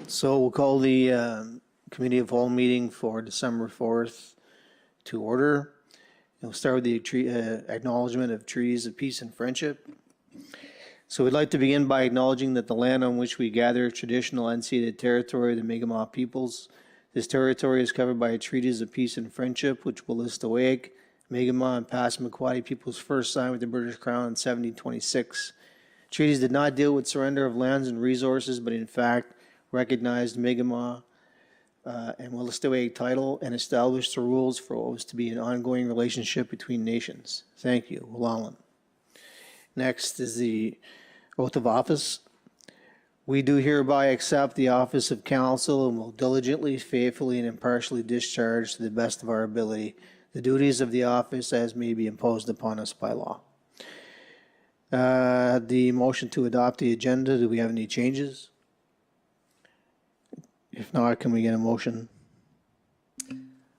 So we'll call the Committee of Whole meeting for December 4th to order. We'll start with the acknowledgement of treaties of peace and friendship. So we'd like to begin by acknowledging that the land on which we gather traditional unceded territory of the Mi'kmaq peoples. This territory is covered by treaties of peace and friendship, which Wolastoqiyik, Mi'kmaq, and Passamaquoddy peoples first signed with the British Crown in 1726. Treaties did not deal with surrender of lands and resources, but in fact recognized Mi'kmaq and Wolastoqiyik title and established the rules for what was to be an ongoing relationship between nations. Thank you, Walalan. Next is the oath of office. We do hereby accept the office of council and will diligently, faithfully, and impartially discharge to the best of our ability the duties of the office as may be imposed upon us by law. The motion to adopt the agenda, do we have any changes? If not, can we get a motion?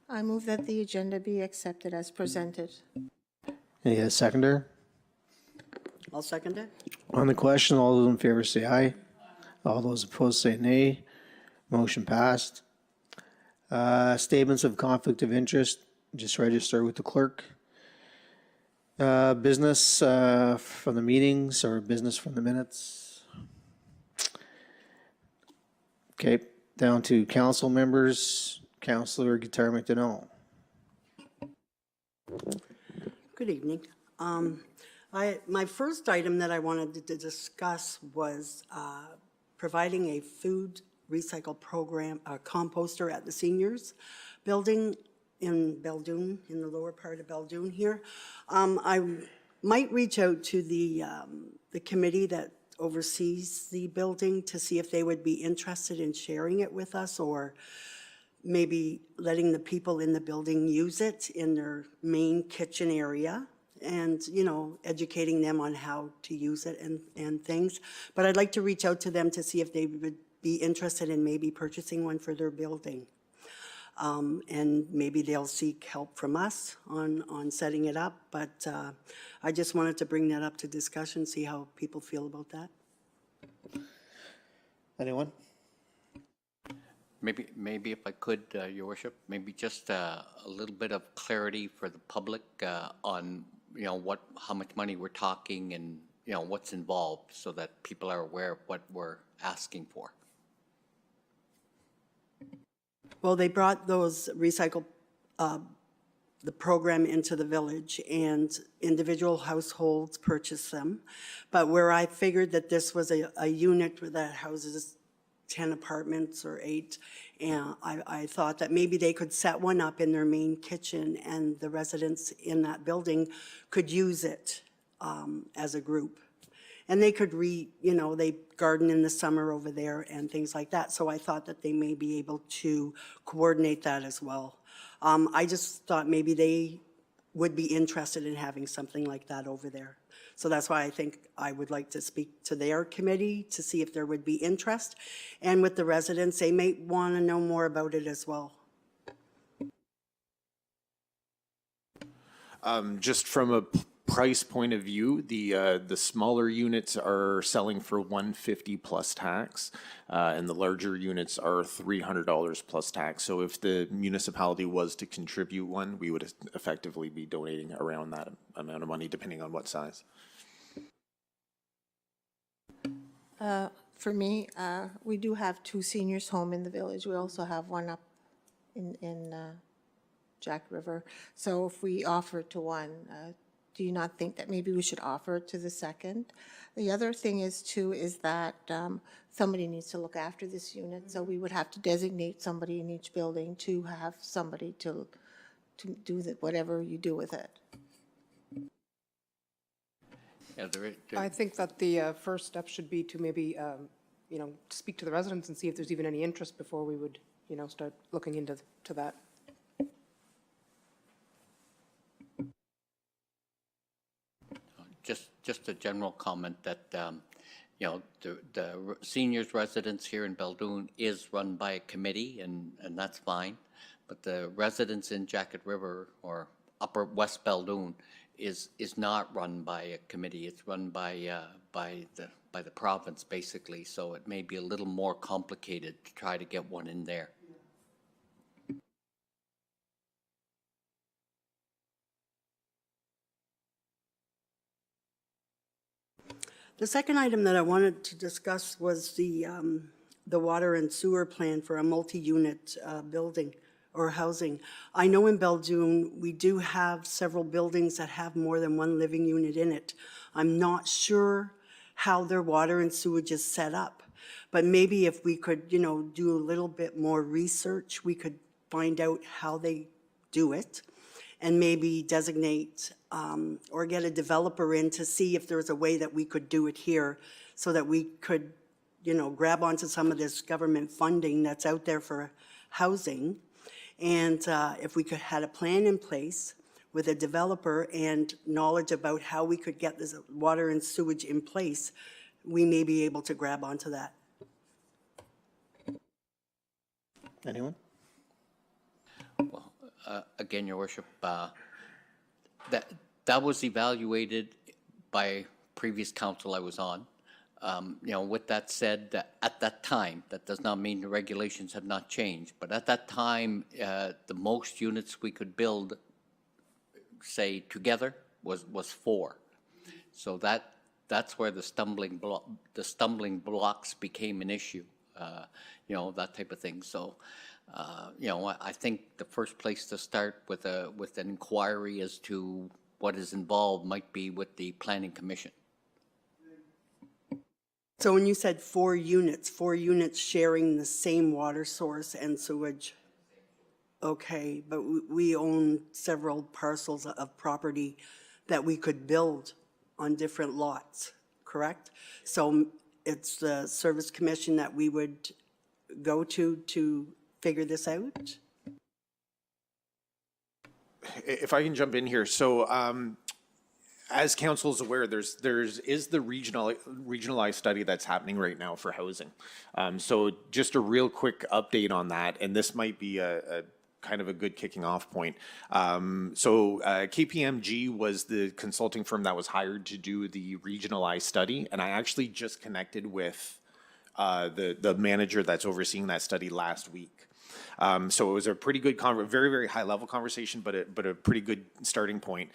I move that the agenda be accepted as presented. Any seconder? I'll second it. On the question, all those in favor say aye. All those opposed say nay. Motion passed. Statements of conflict of interest, just register with the clerk. Business from the meetings or business from the minutes. Okay, down to council members. Councillor Guitar McDonald. Good evening. My first item that I wanted to discuss was providing a food recycle program, a composter at the seniors building in Beldoon, in the lower part of Beldoon here. I might reach out to the committee that oversees the building to see if they would be interested in sharing it with us, or maybe letting the people in the building use it in their main kitchen area, and, you know, educating them on how to use it and things. But I'd like to reach out to them to see if they would be interested in maybe purchasing one for their building. And maybe they'll seek help from us on setting it up. But I just wanted to bring that up to discussion, see how people feel about that. Anyone? Maybe if I could, Your Worship, maybe just a little bit of clarity for the public on, you know, how much money we're talking and, you know, what's involved, so that people are aware of what we're asking for. Well, they brought those recycle, the program into the village, and individual households purchased them. But where I figured that this was a unit that houses 10 apartments or 8, and I thought that maybe they could set one up in their main kitchen and the residents in that building could use it as a group. And they could you know, they garden in the summer over there and things like that. So I thought that they may be able to coordinate that as well. I just thought maybe they would be interested in having something like that over there. So that's why I think I would like to speak to their committee to see if there would be interest. And with the residents, they may want to know more about it as well. Just from a price point of view, the smaller units are selling for $150 plus tax, and the larger units are $300 plus tax. So if the municipality was to contribute one, we would effectively be donating around that amount of money, depending on what size. For me, we do have 2 seniors home in the village. We also have one up in Jack River. So if we offer to one, do you not think that maybe we should offer it to the second? The other thing is too, is that somebody needs to look after this unit. So we would have to designate somebody in each building to have somebody to do whatever you do with it. Yeah, I think that the first step should be to maybe, you know, speak to the residents and see if there's even any interest before we would, you know, start looking into that. Just a general comment that, you know, the seniors residence here in Beldoon is run by a committee, and that's fine. But the residents in Jacket River or Upper West Beldoon is not run by a committee. It's run by the by the province, basically, so it may be a little more complicated to try to get one in there. The second item that I wanted to discuss was the water and sewer plan for a multi-unit building or housing. I know in Beldoon, we do have several buildings that have more than one living unit in it. I'm not sure how their water and sewage is set up, but maybe if we could, you know, do a little bit more research, we could find out how they do it and maybe designate or get a developer in to see if there's a way that we could do it here so that we could, you know, grab onto some of this government funding that's out there for housing. And if we could had a plan in place with a developer and knowledge about how we could get this water and sewage in place, we may be able to grab onto that. Anyone? Again, Your Worship, that was evaluated by previous council I was on. You know, with that said, at that time, that does not mean the regulations have not changed, but at that time, the most units we could build, say, together, was 4. So that's where the stumbling blocks became an issue, you know, that type of thing. So, you know, I think the first place to start with an inquiry as to what is involved might be with the Planning Commission. So when you said 4 units sharing the same water source and sewage, okay, but we own several parcels of property that we could build on different lots, correct? So it's the Service Commission that we would go to figure this out? If I can jump in here, so as council is aware, there is the regionalized study that's happening right now for housing. So just a real quick update on that, and this might be a kind of a good kicking off point. So KPMG was the consulting firm that was hired to do the regionalized study, and I actually just connected with the manager that's overseeing that study last week. So it was a pretty good, very, very high level conversation, but a pretty good starting point.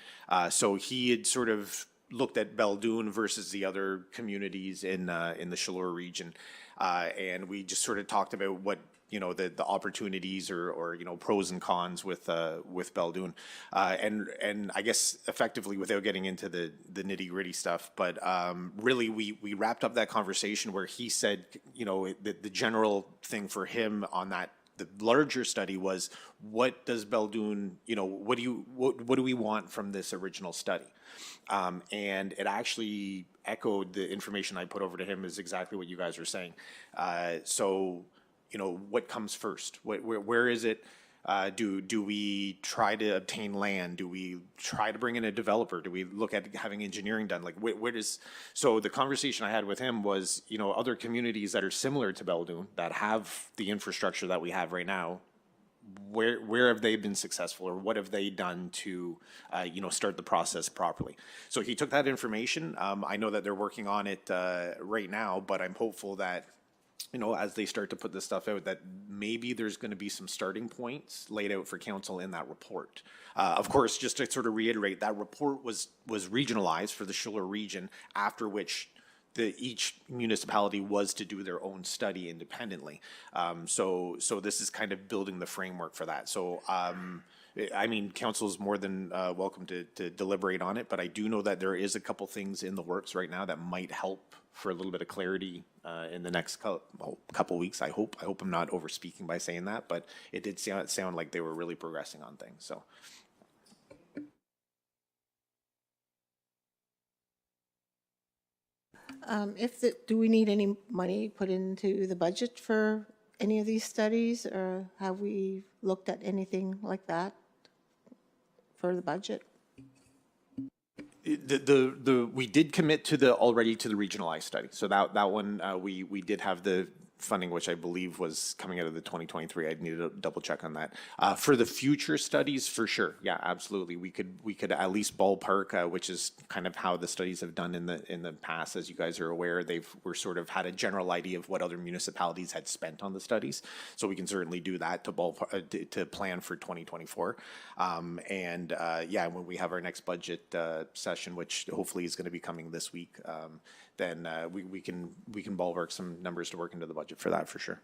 So he had sort of looked at Beldoon versus the other communities in the Chaleur region. And we just sort of talked about what, you know, the opportunities or, you know, pros and cons with Beldoon. And I guess effectively, without getting into the nitty gritty stuff, but really we wrapped up that conversation where he said, you know, the general thing for him on that, the larger study was, what does Beldoon, you know, what do we want from this original study? And it actually echoed the information I put over to him is exactly what you guys are saying. So, you know, what comes first? Where is it? Do we try to obtain land? Do we try to bring in a developer? Do we look at having engineering done? Like, where does, so the conversation I had with him was, you know, other communities that are similar to Beldoon that have the infrastructure that we have right now, where have they been successful, or what have they done to, you know, start the process properly? So he took that information. I know that they're working on it right now, but I'm hopeful that, you know, as they start to put this stuff out, that maybe there's going to be some starting points laid out for council in that report. Of course, just to sort of reiterate, that report was regionalized for the Chaleur region, after which each municipality was to do their own study independently. So this is kind of building the framework for that. So, I mean, council is more than welcome to deliberate on it, but I do know that there is a couple things in the works right now that might help for a little bit of clarity in the next couple weeks. I hope I'm not over speaking by saying that, but it did sound like they were really progressing on things. So. Do we need any money put into the budget for any of these studies, or have we looked at anything like that for the budget? We did commit to the regionalized study. So that one, we did have the funding, which I believe was coming out of the 2023. I'd need to double check on that. For the future studies, for sure, yeah, absolutely. We could at least ballpark, which is kind of how the studies have done in the past. As you guys are aware, we're sort of had a general idea of what other municipalities had spent on the studies. So we can certainly do that to plan for 2024. Yeah, when we have our next budget session, which hopefully is going to be coming this week, then we can ballpark some numbers to work into the budget for that, for sure.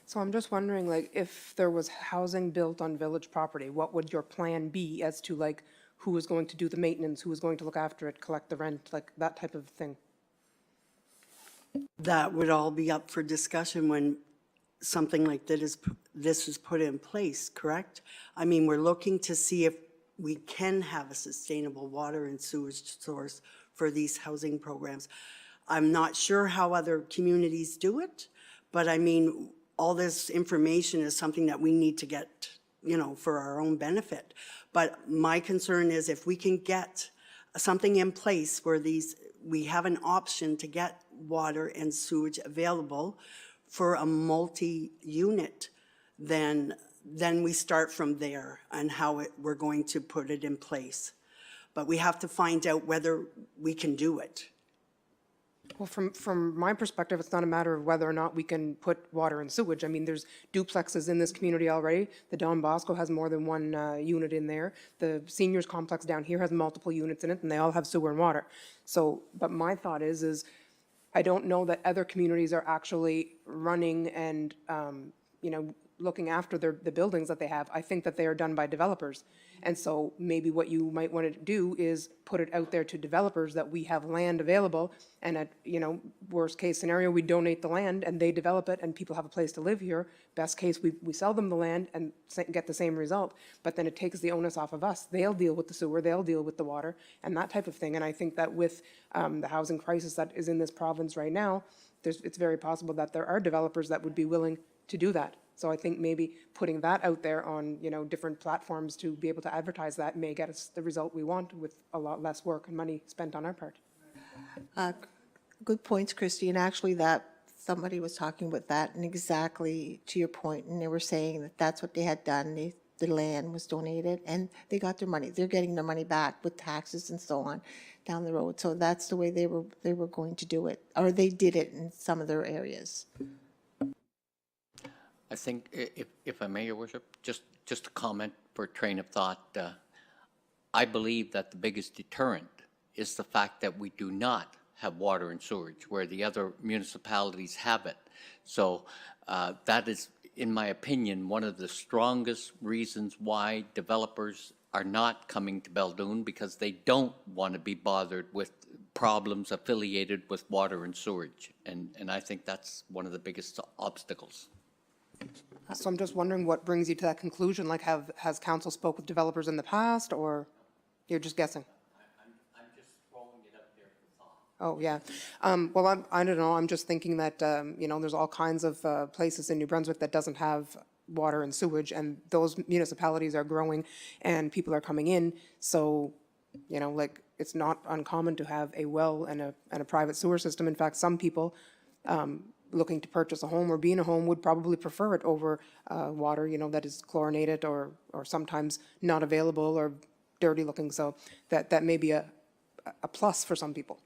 So I'm just wondering, like, if there was housing built on village property, what would your plan be as to, like, who is going to do the maintenance, who is going to look after it, collect the rent, like, that type of thing? That would all be up for discussion when something like this is put in place, correct? I mean, we're looking to see if we can have a sustainable water and sewage source for these housing programs. I'm not sure how other communities do it, but I mean, all this information is something that we need to get, you know, for our own benefit. But my concern is if we can get something in place where we have an option to get water and sewage available for a multi-unit, then we start from there and how we're going to put it in place. But we have to find out whether we can do it. Well, from my perspective, it's not a matter of whether or not we can put water and sewage. I mean, there's duplexes in this community already. The Don Bosco has more than one unit in there. The seniors complex down here has multiple units in it, and they all have sewer and water. So, but my thought is I don't know that other communities are actually running and, you know, looking after the buildings that they have. I think that they are done by developers. And so maybe what you might want to do is put it out there to developers that we have land available, and at, you know, worst case scenario, we donate the land and they develop it and people have a place to live here. Best case, we sell them the land and get the same result, but then it takes the onus off of us. They'll deal with the sewer, they'll deal with the water and that type of thing. And I think that with the housing crisis that is in this province right now, it's very possible that there are developers that would be willing to do that. So I think maybe putting that out there on, you know, different platforms to be able to advertise that may get us the result we want with a lot less work and money spent on our part. Good points, Christy, and actually somebody was talking about that, and exactly to your point, and they were saying that that's what they had done. The land was donated, and they got their money. They're getting their money back with taxes and so on down the road. So that's the way they were going to do it, or they did it in some of their areas. I think, if I may, Your Worship, just a comment for a train of thought. I believe that the biggest deterrent is the fact that we do not have water and sewage, where the other municipalities have it. So that is, in my opinion, one of the strongest reasons why developers are not coming to Beldoon, because they don't want to be bothered with problems affiliated with water and sewage. And I think that's one of the biggest obstacles. So I'm just wondering what brings you to that conclusion? Like, has council spoke with developers in the past, or you're just guessing? I'm just throwing it up there for thought. Oh, yeah. Well, I don't know. I'm just thinking that, you know, there's all kinds of places in New Brunswick that doesn't have water and sewage, and those municipalities are growing and people are coming in. So, you know, like, it's not uncommon to have a well and a private sewer system. In fact, some people looking to purchase a home or be in a home would probably prefer it over water, you know, that is chlorinated or sometimes not available or dirty looking. So that may be a plus for some people.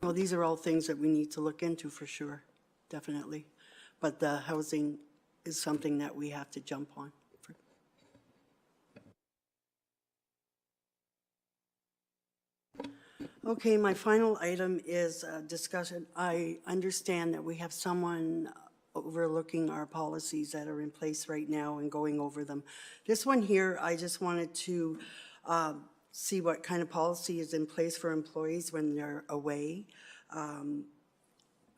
Well, these are all things that we need to look into for sure, definitely. But the housing is something that we have to jump on. Okay, my final item is discussion. I understand that we have someone overlooking our policies that are in place right now and going over them. This one here, I just wanted to see what kind of policy is in place for employees when they're away.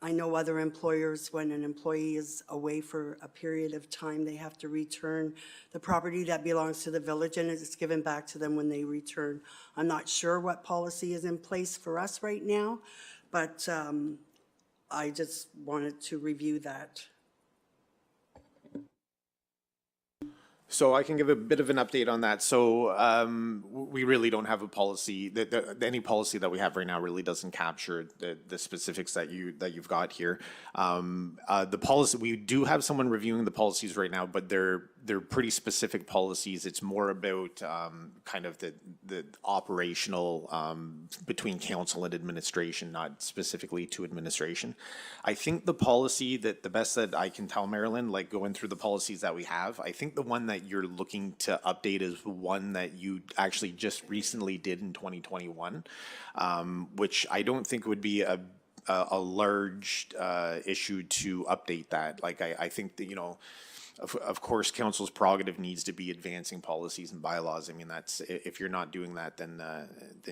I know other employers, when an employee is away for a period of time, they have to return the property that belongs to the village, and it's given back to them when they return. I'm not sure what policy is in place for us right now, but I just wanted to review that. So I can give a bit of an update on that. So we really don't have a policy. Any policy that we have right now really doesn't capture the specifics that you've got here. The policy, we do have someone reviewing the policies right now, but they're pretty specific policies. It's more about kind of the operational between council and administration, not specifically to administration. I think the policy that the best that I can tell, Marilyn, like going through the policies that we have, I think the one that you're looking to update is one that you actually just recently did in 2021, which I don't think would be a large issue to update that. Like I think that, you know, of course, council's prerogative needs to be advancing policies and bylaws. I mean, that's, if you're not doing that, then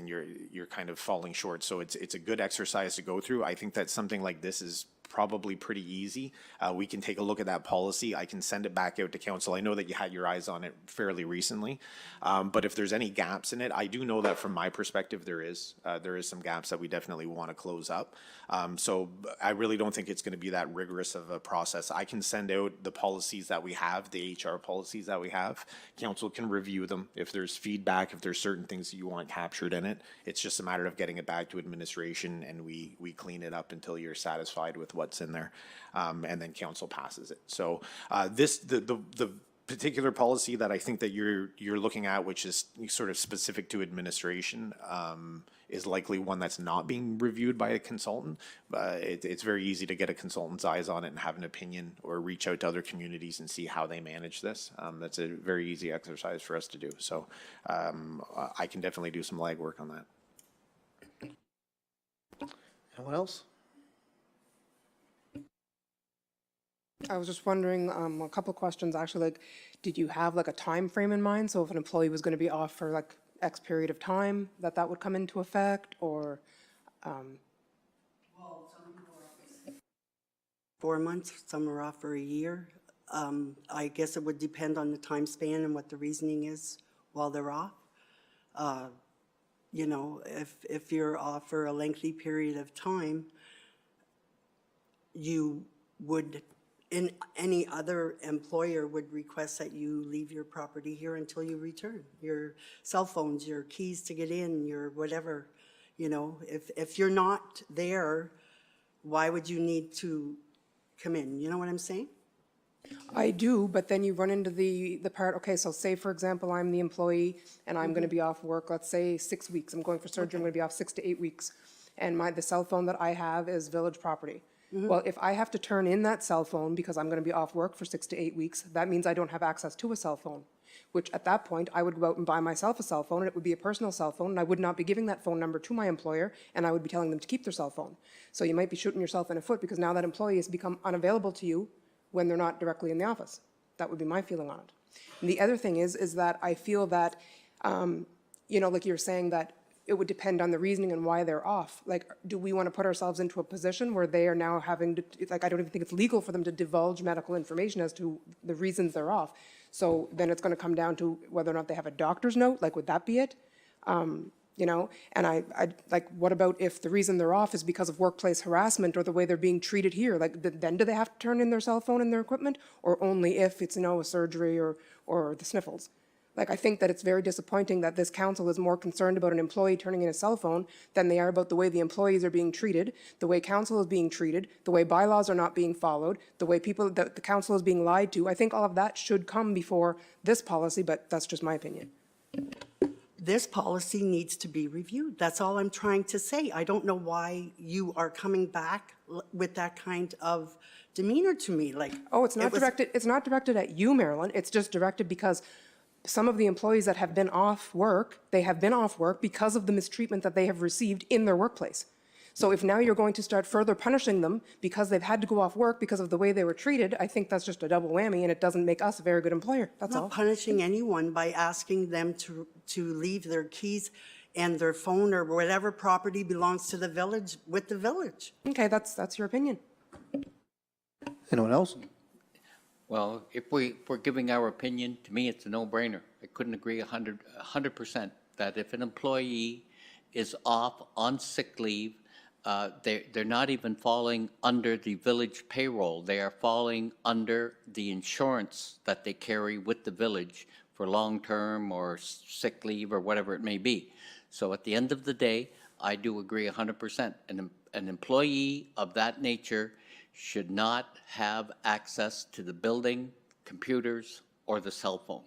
you're kind of falling short. So it's a good exercise to go through. I think that something like this is probably pretty easy. We can take a look at that policy. I can send it back out to council. I know that you had your eyes on it fairly recently, but if there's any gaps in it, I do know that from my perspective, there is some gaps that we definitely want to close up. So I really don't think it's going to be that rigorous of a process. I can send out the policies that we have, the HR policies that we have. Council can review them. If there's feedback, if there's certain things that you want captured in it, it's just a matter of getting it back to administration and we clean it up until you're satisfied with what's in there, and then council passes it. So the particular policy that I think that you're looking at, which is sort of specific to administration, is likely one that's not being reviewed by a consultant. It's very easy to get a consultant's eyes on it and have an opinion or reach out to other communities and see how they manage this. That's a very easy exercise for us to do. So I can definitely do some legwork on that. Anyone else? I was just wondering, a couple of questions, actually, like, did you have like a time frame in mind? So if an employee was going to be off for like X period of time, that would come into effect, or? 4 months, some are off for a year. I guess it would depend on the time span and what the reasoning is while they're off. You know, if you're off for a lengthy period of time, you would, in any other employer would request that you leave your property here until you return. Your cell phones, your keys to get in, your whatever, you know, if you're not there, why would you need to come in? You know what I'm saying? I do, but then you run into the part, okay, so say, for example, I'm the employee and I'm going to be off work, let's say 6 weeks. I'm going for surgery, I'm going to be off 6 to 8 weeks. And the cell phone that I have is village property. Well, if I have to turn in that cell phone because I'm going to be off work for 6 to 8 weeks, that means I don't have access to a cell phone, which at that point, I would go out and buy myself a cell phone, and it would be a personal cell phone, and I would not be giving that phone number to my employer, and I would be telling them to keep their cell phone. So you might be shooting yourself in the foot because now that employee has become unavailable to you when they're not directly in the office. That would be my feeling on it. And the other thing is that I feel that, you know, like you're saying that it would depend on the reasoning and why they're off. Like, do we want to put ourselves into a position where they are now having to, like, I don't even think it's legal for them to divulge medical information as to the reasons they're off. So then it's going to come down to whether or not they have a doctor's note, like, would that be it? You know, and I like, what about if the reason they're off is because of workplace harassment or the way they're being treated here? Like, then do they have to turn in their cell phone and their equipment, or only if it's, you know, a surgery or the sniffles? Like, I think that it's very disappointing that this council is more concerned about an employee turning in a cell phone than they are about the way the employees are being treated, the way council is being treated, the way bylaws are not being followed, the way the council is being lied to. I think all of that should come before this policy, but that's just my opinion. This policy needs to be reviewed. That's all I'm trying to say. I don't know why you are coming back with that kind of demeanor to me, like. Oh, it's not directed at you, Marilyn. It's just directed because some of the employees that have been off work, they have been off work because of the mistreatment that they have received in their workplace. So if now you're going to start further punishing them because they've had to go off work because of the way they were treated, I think that's just a double whammy, and it doesn't make us a very good employer. That's all. Not punishing anyone by asking them to leave their keys and their phone or whatever property belongs to the village with the village. Okay, that's your opinion. Anyone else? Well, if we're giving our opinion, to me, it's a no-brainer. I couldn't agree 100% that if an employee is off on sick leave they're not even falling under the village payroll. They are falling under the insurance that they carry with the village for long-term or sick leave or whatever it may be. So at the end of the day, I do agree 100%. An employee of that nature should not have access to the building, computers, or the cell phone.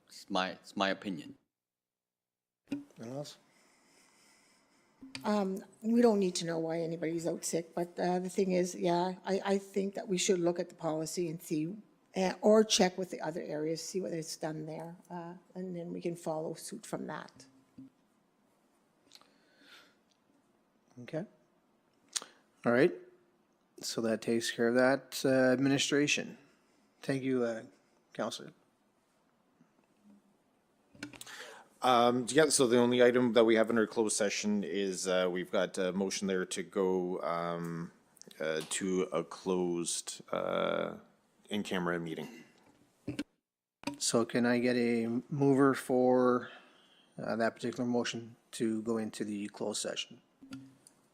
It's my opinion. Anyone else? We don't need to know why anybody's out sick, but the thing is, yeah, I think that we should look at the policy and see, or check with the other areas, see what is done there, and then we can follow suit from that. Okay. All right. So that takes care of that. Administration. Thank you, Counselor. Yeah, so the only item that we have under closed session is, we've got a motion there to go, to a closed, in-camera meeting. So can I get a mover for that particular motion to go into the closed session?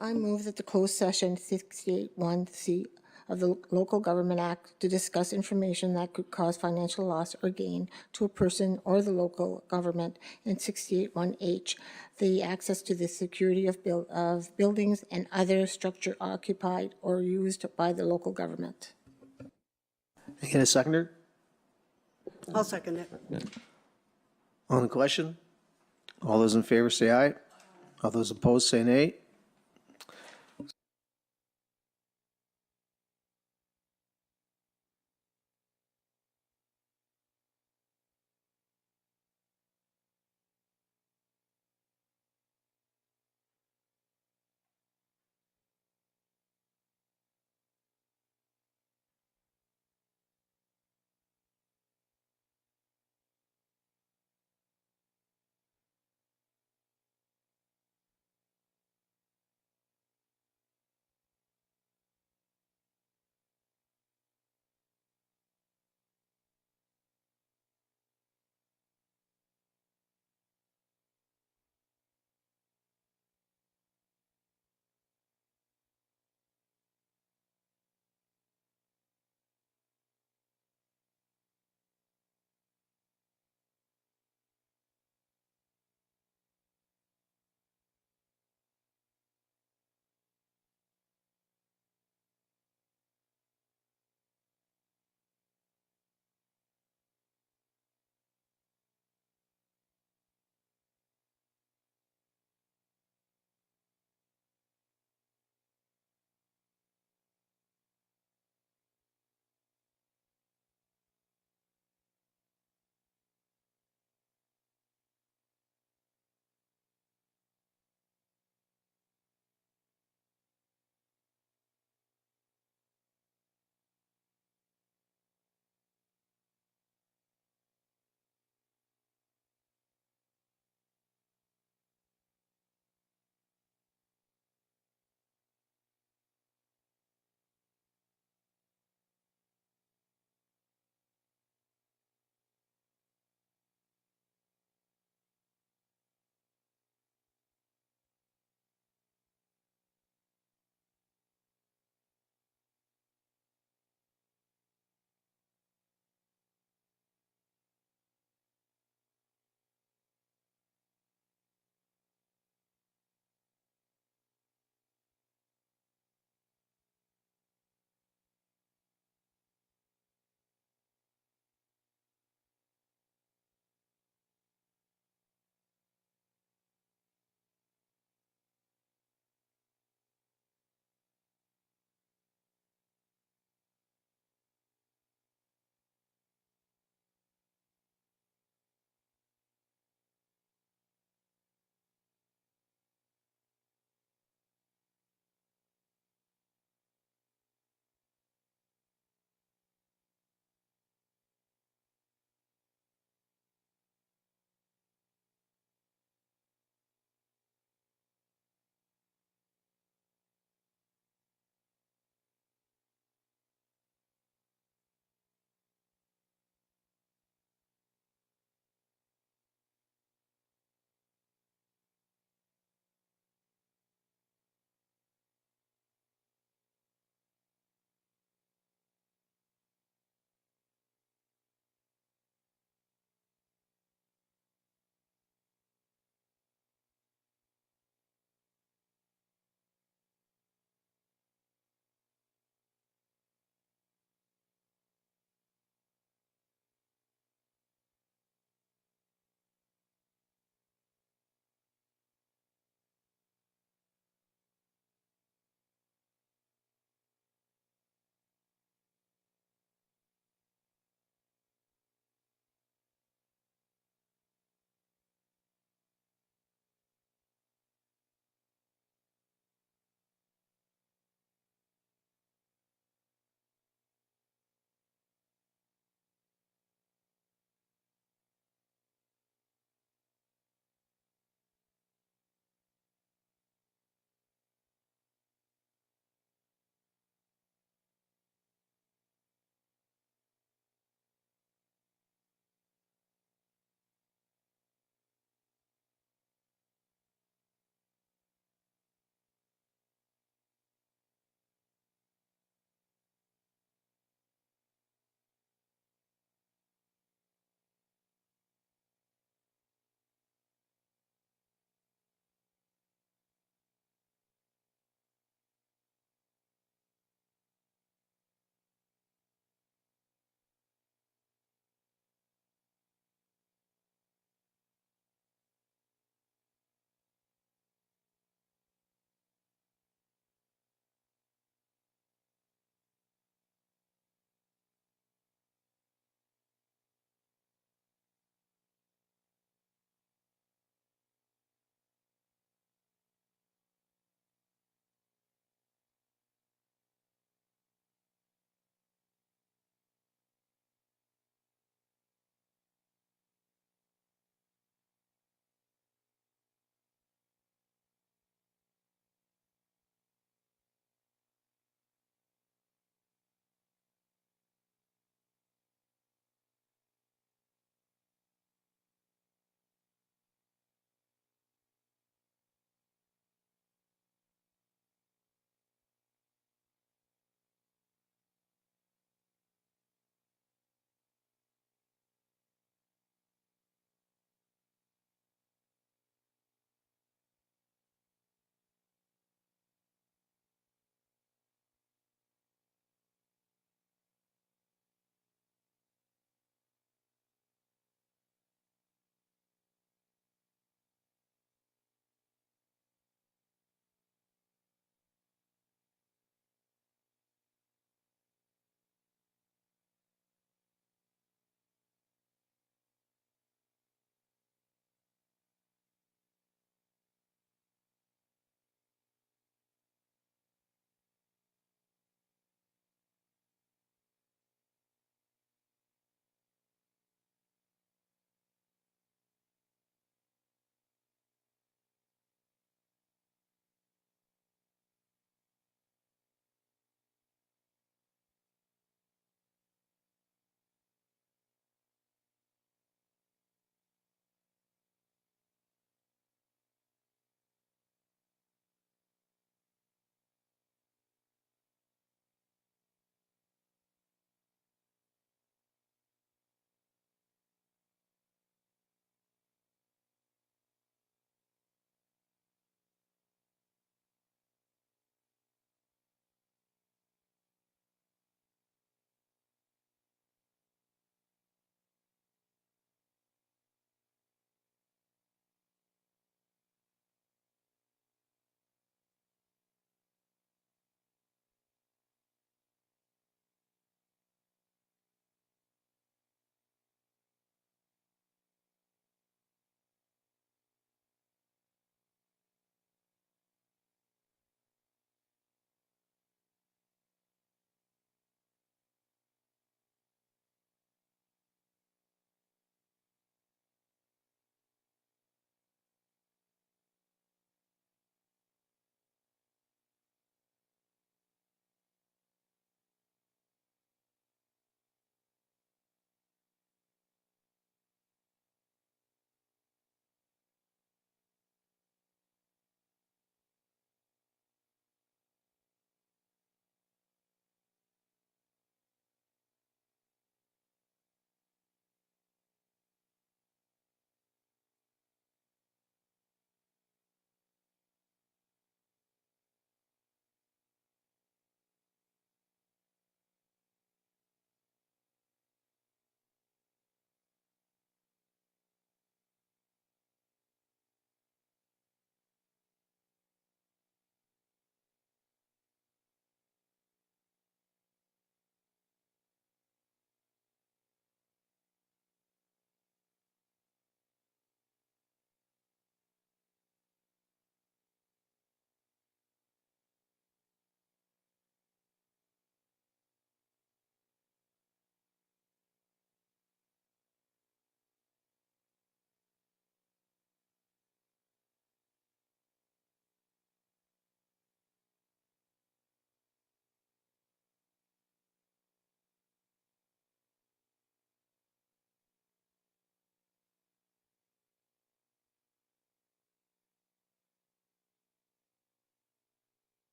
I move that the closed session 68(1)(c) of the Local Government Act to discuss information that could cause financial loss or gain to a person or the local government, and 68(1)(h), the access to the security of buildings and other structure occupied or used by the local government. Can I get a seconder I'll second it. on the question? All those in favor say aye. All those opposed say nay.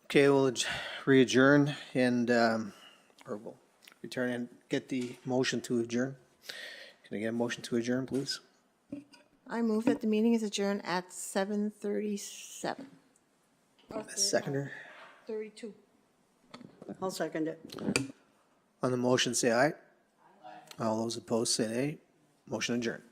Okay, we'll re-adjourn and, or we'll return and get the motion to adjourn. Can I get a motion to adjourn, please? I move that the meeting is adjourned at 7:37. Seconder, 32. I'll second it. on the motion, say aye. All those opposed, say nay. Motion adjourned.